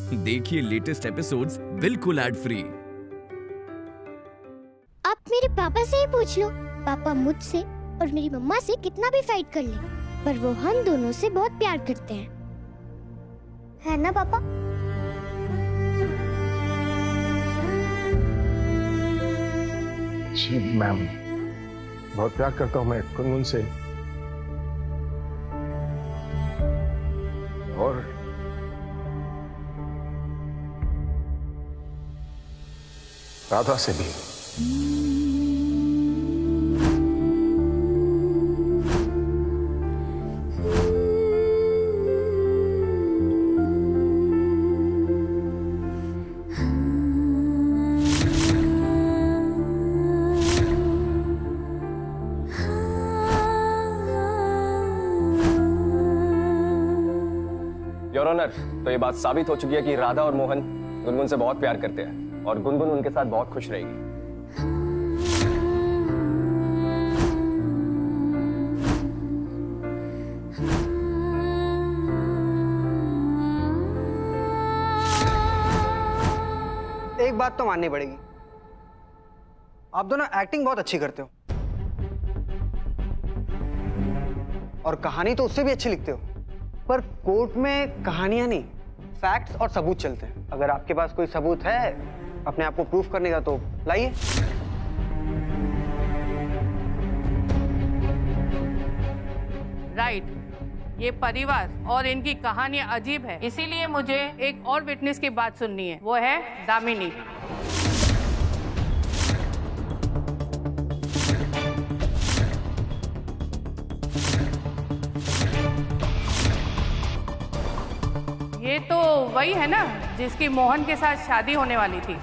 देखिए latest episodes बिल्कुल ad free. आप मेरे पापा से ही पूछ लो। पापा मुझसे और मेरी मम्मा से कितना भी फाइट कर ले, पर वो हम दोनों से बहुत प्यार करते हैं, है ना पापा? जी मैम, बहुत प्यार करता हूँ मैं गुनगुन से और राधा से भी। योर ऑनर, तो ये बात साबित हो चुकी है कि राधा और मोहन गुनगुन से बहुत प्यार करते हैं और गुनगुन उनके साथ बहुत खुश रहेगी। एक बात तो माननी पड़ेगी, आप दोनों एक्टिंग बहुत अच्छी करते हो और कहानी तो उससे भी अच्छी लिखते हो, पर कोर्ट में कहानियां नहीं, फैक्ट्स और सबूत चलते हैं। अगर आपके पास कोई सबूत है अपने आप को प्रूफ करने का तो लाइए। राइट, ये परिवार और इनकी कहानियां अजीब है, इसीलिए मुझे एक और विटनेस की बात सुननी है, वो है दामिनी। ये तो वही है ना जिसकी मोहन के साथ शादी होने वाली थी।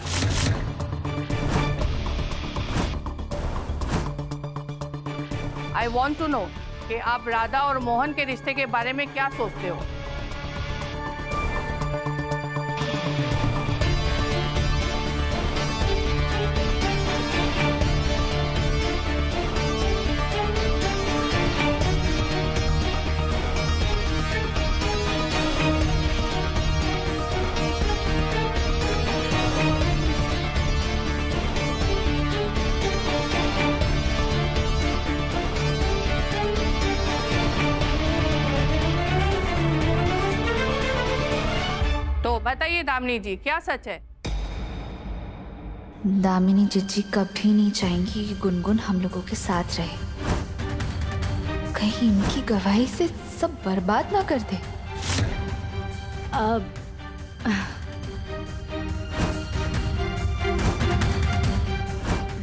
आई वॉन्ट टू नो कि आप राधा और मोहन के रिश्ते के बारे में क्या सोचते हो। बताइए दामिनी जी, क्या सच है? दामिनी जिज्जी कभी नहीं चाहेंगी कि गुनगुन हम लोगों के साथ रहे। कहीं इनकी गवाही से सब बर्बाद ना कर दे। अब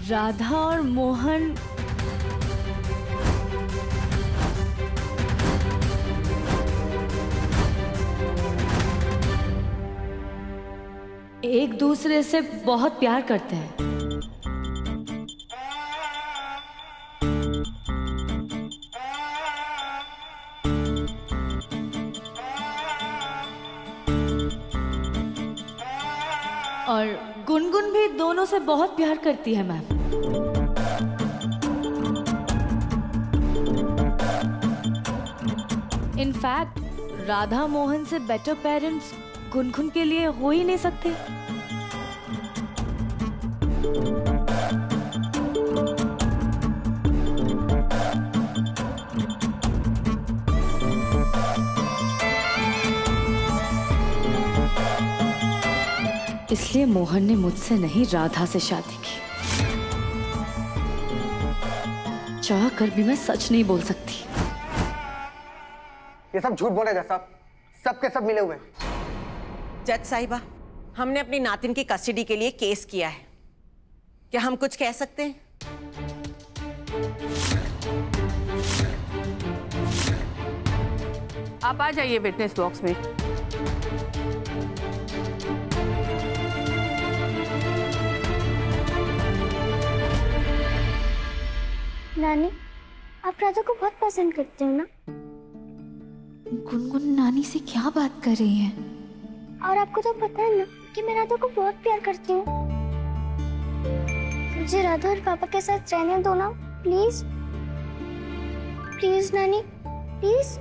राधा और मोहन एक दूसरे से बहुत प्यार करते हैं। और गुनगुन भी दोनों से बहुत प्यार करती है मैम। इनफैक्ट राधा मोहन से बेटर पेरेंट्स गुनगुन के लिए हो ही नहीं सकते। इसलिए मोहन ने मुझसे नहीं राधा से शादी की। चाह कर भी मैं सच नहीं बोल सकती। ये सब झूठ बोले साहब, सबके सब मिले हुए। जज साहिबा, हमने अपनी नातिन की कस्टडी के लिए केस किया है, क्या हम कुछ कह सकते हैं? आप आ जाइए विटनेस बॉक्स में। नानी, आप राधा को बहुत पसंद करते हो ना? गुनगुन नानी से क्या बात कर रही है? और आपको तो पता है ना कि मैं राधा को बहुत प्यार करती हूँ। मुझे राधा और पापा के साथ रहने दो ना, प्लीज प्लीज नानी, प्लीज।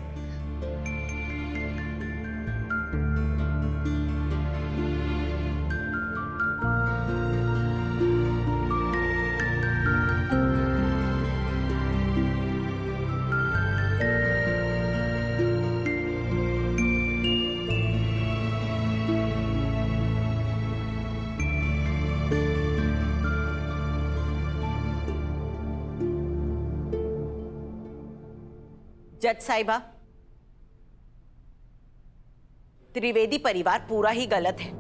जज साहिबा, त्रिवेदी परिवार पूरा ही गलत है।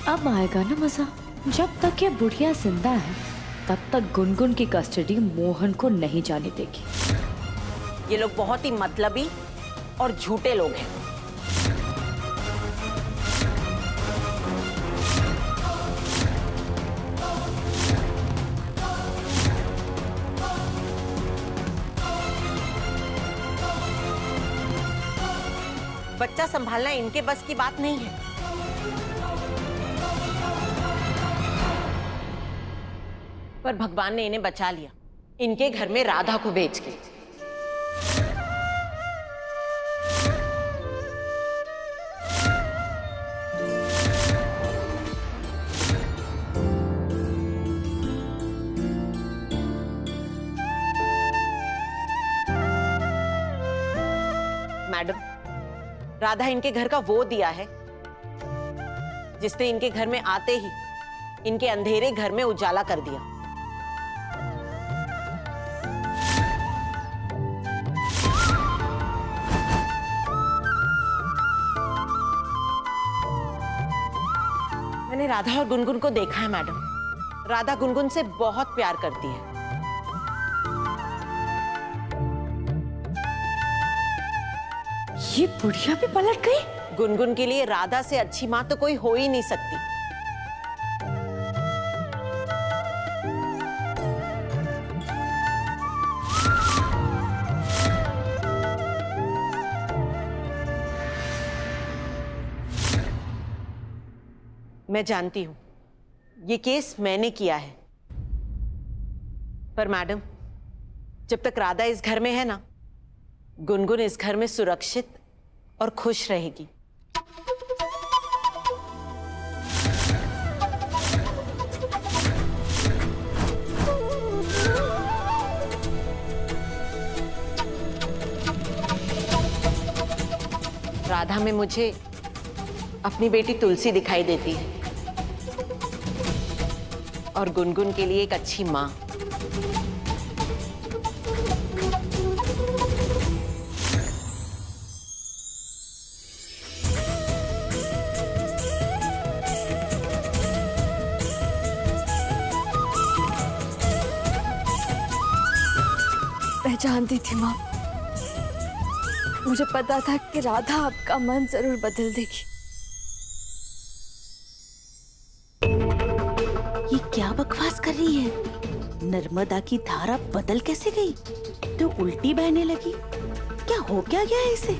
अब आएगा ना मजा। जब तक ये बुढ़िया जिंदा है तब तक गुनगुन की कस्टडी मोहन को नहीं जाने देगी। ये लोग बहुत ही मतलबी और झूठे लोग हैं। बच्चा संभालना इनके बस की बात नहीं है। पर भगवान ने इन्हें बचा लिया, इनके घर में राधा को बेच के। मैडम, राधा इनके घर का वो दिया है जिसने इनके घर में आते ही इनके अंधेरे घर में उजाला कर दिया। मैंने राधा और गुनगुन को देखा है मैडम। राधा गुनगुन से बहुत प्यार करती है। ये बुढ़िया भी पलट गई। गुनगुन के लिए राधा से अच्छी माँ तो कोई हो ही नहीं सकती। मैं जानती हूं ये केस मैंने किया है, पर मैडम जब तक राधा इस घर में है ना, गुनगुन इस घर में सुरक्षित और खुश रहेगी। राधा में मुझे अपनी बेटी तुलसी दिखाई देती है और गुनगुन के लिए एक अच्छी मां। मैं जानती थी माँ, मुझे पता था कि राधा आपका मन जरूर बदल देगी। ये क्या बकवास कर रही है? नर्मदा की धारा बदल कैसे गई? तो उल्टी बहने लगी। क्या हो क्या गया है इसे?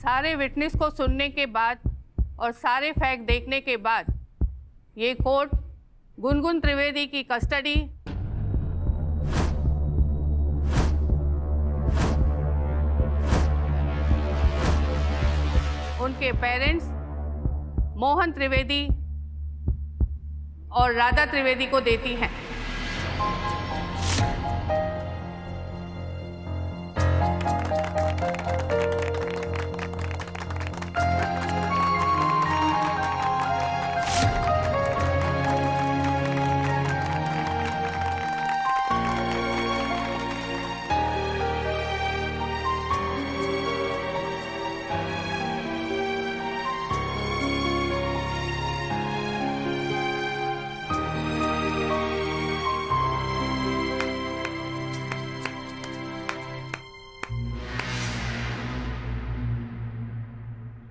सारे विटनेस को सुनने के बाद और सारे फैक्ट देखने के बाद ये कोर्ट गुनगुन त्रिवेदी की कस्टडी उनके पेरेंट्स मोहन त्रिवेदी और राधा त्रिवेदी को देती है।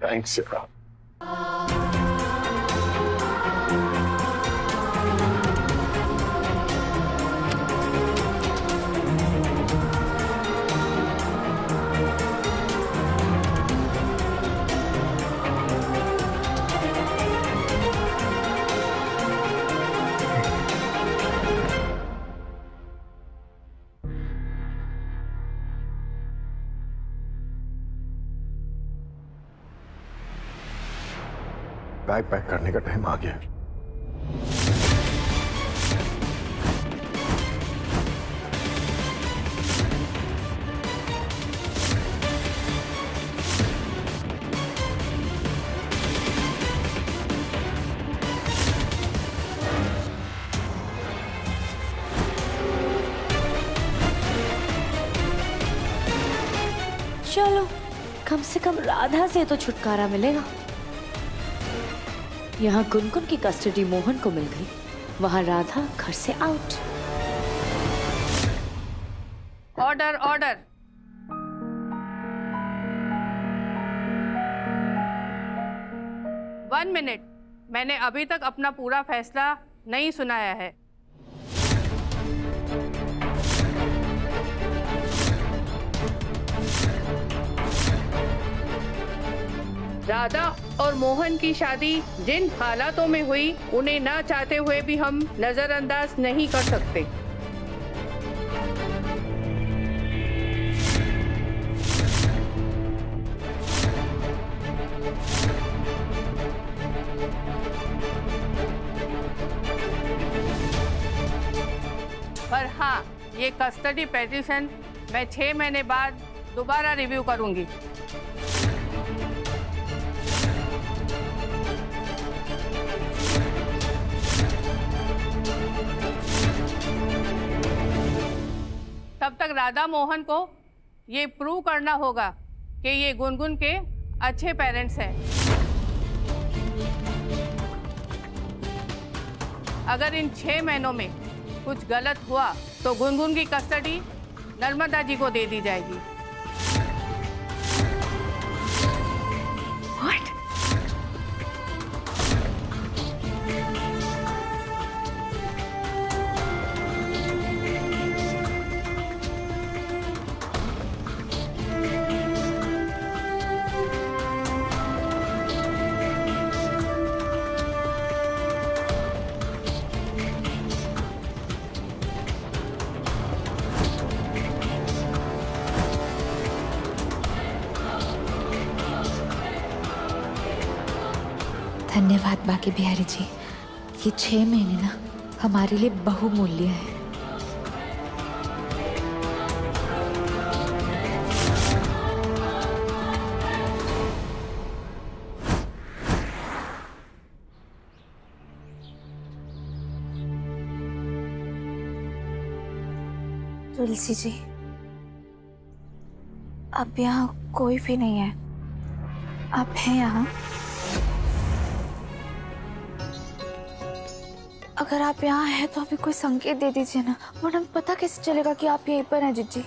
Thanks, Sarah. बैग पैक करने का टाइम आ गया। चलो, कम से कम राधा से तो छुटकारा मिलेगा। यहाँ गुनगुन की कस्टडी मोहन को मिल गई, वहाँ राधा घर से out. Order order. One minute, मैंने अभी तक अपना पूरा फैसला नहीं सुनाया है। राधा और मोहन की शादी जिन हालातों में हुई, उन्हें ना चाहते हुए भी हम नजरअंदाज नहीं कर सकते। पर हाँ, ये कस्टडी पिटीशन मैं 6 महीने बाद दोबारा रिव्यू करूंगी। तब तक राधा मोहन को ये प्रूव करना होगा कि ये गुनगुन के अच्छे पेरेंट्स हैं। अगर इन 6 महीनों में कुछ गलत हुआ तो गुनगुन की कस्टडी नर्मदा जी को दे दी जाएगी। What? धन्यवाद बाकी बिहारी जी, ये 6 महीने ना हमारे लिए बहुमूल्य है। तुलसी जी, अब यहाँ कोई भी नहीं है, आप हैं यहाँ? अगर आप यहाँ हैं तो अभी कोई संकेत दे दीजिए ना, वरना पता कैसे चलेगा कि आप यहीं पर हैं जीजी।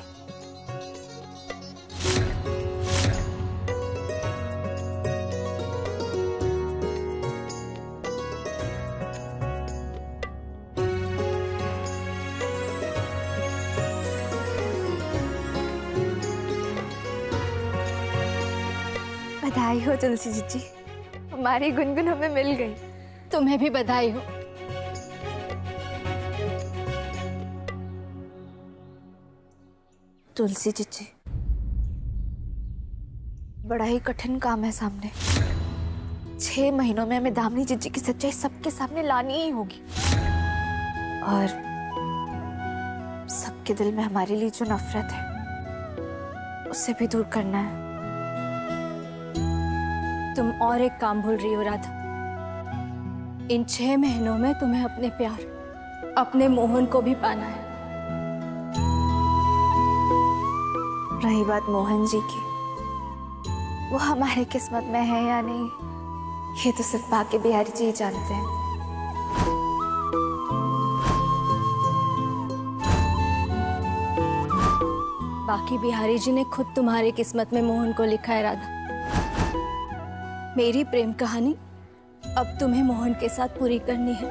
बधाई हो तुलसी जीजी, हमारी गुनगुन हमें मिल गई। तुम्हें भी बधाई हो। तुलसी जीजी, बड़ा ही कठिन काम है सामने। 6 महीनों में हमें दामिनी जीजी की सच्चाई सबके सामने लानी ही होगी, और सबके दिल में हमारे लिए जो नफरत है उसे भी दूर करना है। तुम और एक काम भूल रही हो राधा। इन 6 महीनों में तुम्हें अपने प्यार, अपने मोहन को भी पाना है। रही बात मोहन जी की, वो हमारे किस्मत में है या नहीं, ये तो सिर्फ बाकी बिहारी जी ही जानते हैं। बाकी बिहारी जी ने खुद तुम्हारी किस्मत में मोहन को लिखा है राधा। मेरी प्रेम कहानी अब तुम्हें मोहन के साथ पूरी करनी है।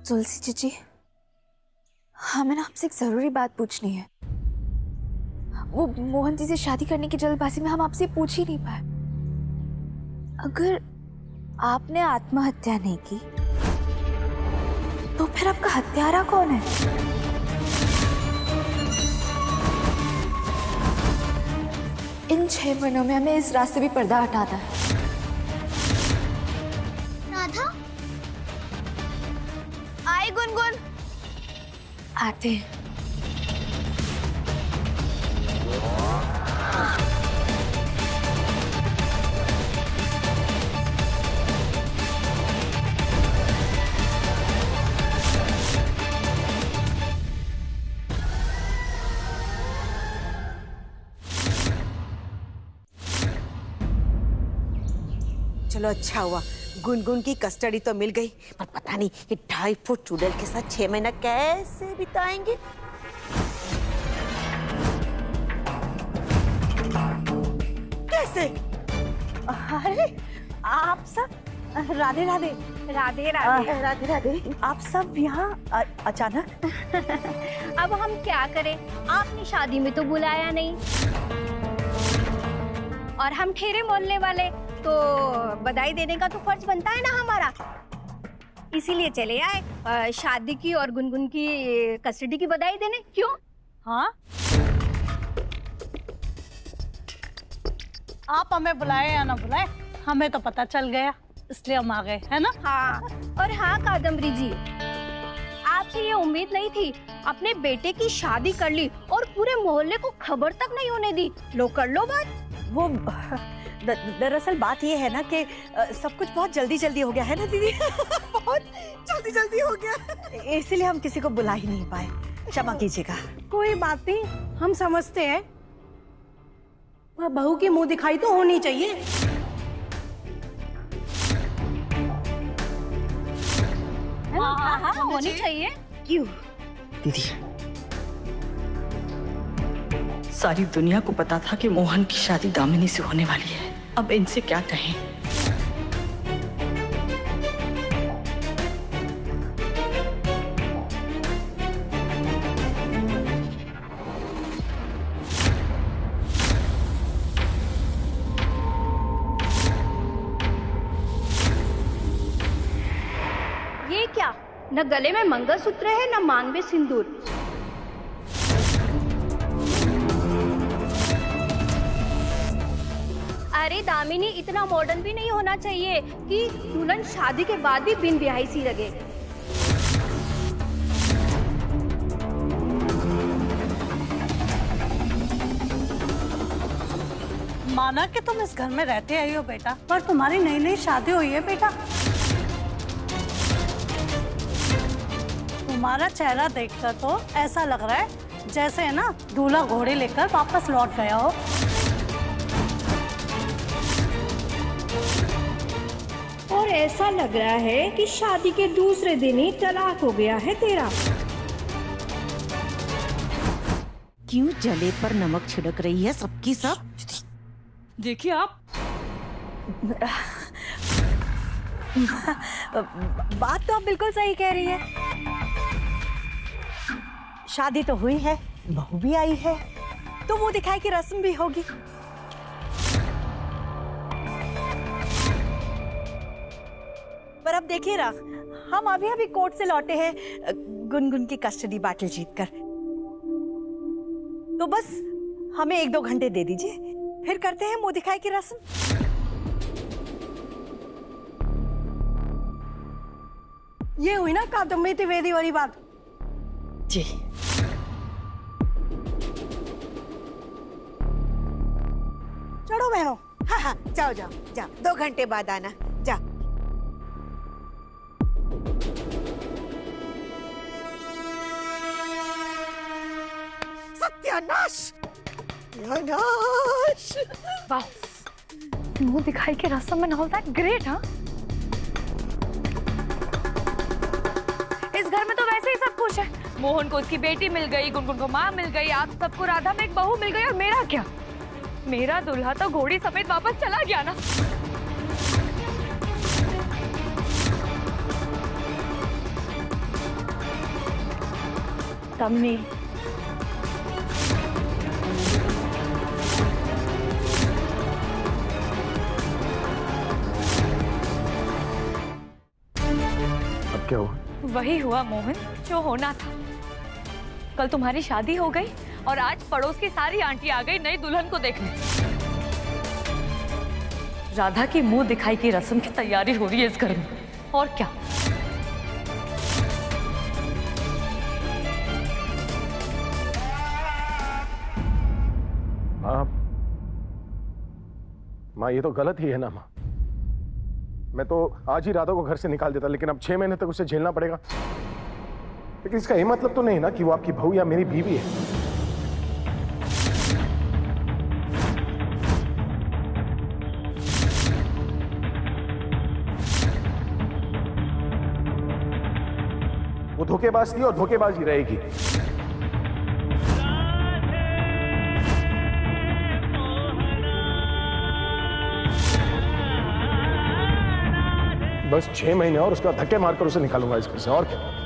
तुलसी जीजी, हमें ना आपसे एक जरूरी बात पूछनी है। वो मोहन जी से शादी करने की जल्दबाजी में हम आपसे पूछ ही नहीं पाए। अगर आपने आत्महत्या नहीं की तो फिर आपका हत्यारा कौन है? इन 6 महीनों में हमें इस रास्ते भी पर्दा हटाना है। राधा, आए गुनगुन। आते हैं। चलो अच्छा हुआ, गुनगुन की कस्टडी तो मिल गई, पर पता नहीं ये 2.5 फुट चुड़ैल के साथ 6 महीना कैसे बिताएंगे। कैसे? अरे आप सब, राधे राधे। राधे राधे। राधे राधे। आप सब यहाँ अचानक? अब हम क्या करें, आपने शादी में तो बुलाया नहीं, और हम ठेरे मोहल्ले वाले, तो बधाई देने का तो फर्ज बनता है ना हमारा, इसीलिए चले आए शादी की और गुनगुन की कस्टडी की बधाई देने। क्यों? हाँ, आप हमें बुलाए या ना बुलाए, हमें तो पता चल गया, इसलिए हम आ गए, है ना? हाँ, और हाँ कादम्बरी जी, आपसे ये उम्मीद नहीं थी। अपने बेटे की शादी कर ली और पूरे मोहल्ले को खबर तक नहीं होने दी। लो कर लो बात। वो दरअसल बात ये है ना कि सब कुछ बहुत जल्दी जल्दी हो गया है ना दीदी। बहुत जल्दी जल्दी हो गया, इसीलिए हम किसी को बुला ही नहीं पाए, क्षमा कीजिएगा। कोई बात नहीं, हम समझते हैं, बहू की मुंह दिखाई तो होनी चाहिए। हाँ, होनी चाहिए। क्यों दीदी, सारी दुनिया को पता था कि मोहन की शादी दामिनी से होने वाली है, अब इनसे क्या कहें। ये क्या, न गले में मंगलसूत्र है न मांग में सिंदूर। अरे दामिनी, इतना मॉडर्न भी नहीं होना चाहिए कि दुल्हन शादी के बाद भी बिन ब्याही सी लगे। माना कि तुम इस घर में रहते आई हो बेटा, पर तुम्हारी नई नई शादी हुई है बेटा। तुम्हारा चेहरा देखकर तो ऐसा लग रहा है जैसे है ना दूल्हा घोड़े लेकर वापस लौट गया हो। और ऐसा लग रहा है कि शादी के दूसरे दिन ही तलाक हो गया है तेरा। क्यों जले पर नमक छिड़क रही है सबकी सब? देखिए आप, बात तो आप बिल्कुल सही कह रही है। शादी तो हुई है, बहू भी आई है, तो वो दिखाई की रस्म भी होगी। पर अब देखिए ना, हम अभी कोर्ट से लौटे हैं गुनगुन की कस्टडी बैटल जीतकर, तो बस हमें 1-2 घंटे दे दीजिए, फिर करते हैं मुंह दिखाई की रस्म। ये हुई ना कादम्बरी त्रिवेदी वाली बात। जी, चलो बहनों। हाँ हाँ, जाओ जाओ जाओ, 2 घंटे बाद आना, जाओ। सत्यानाश, सत्यानाश। वाह, मुंह दिखाई के रस्म में ऑल दैट ग्रेट। हाँ, इस घर में तो वैसे ही सब कुछ है। मोहन को उसकी बेटी मिल गई, गुनगुन को माँ मिल गई, आप सबको राधा में एक बहू मिल गई, और मेरा क्या? मेरा दूल्हा तो घोड़ी समेत वापस चला गया ना। तम्मी, अब क्या हुआ? वही हुआ मोहन जो होना था। कल तुम्हारी शादी हो गई और आज पड़ोस की सारी आंटी आ गई नई दुल्हन को देखने। राधा की मुंह दिखाई की रस्म की तैयारी हो रही है इस घर में, और क्या। माँ ये तो गलत ही है ना माँ। मैं तो आज ही राधा को घर से निकाल देता, लेकिन अब 6 महीने तक उसे झेलना पड़ेगा। लेकिन इसका ये मतलब तो नहीं ना कि वो आपकी बहू या मेरी बीवी है। वो धोखेबाज थी और धोखेबाज ही रहेगी। बस 6 महीने और उसके बाद धक्के मारकर उसे निकालूंगा इस घर से, और क्या।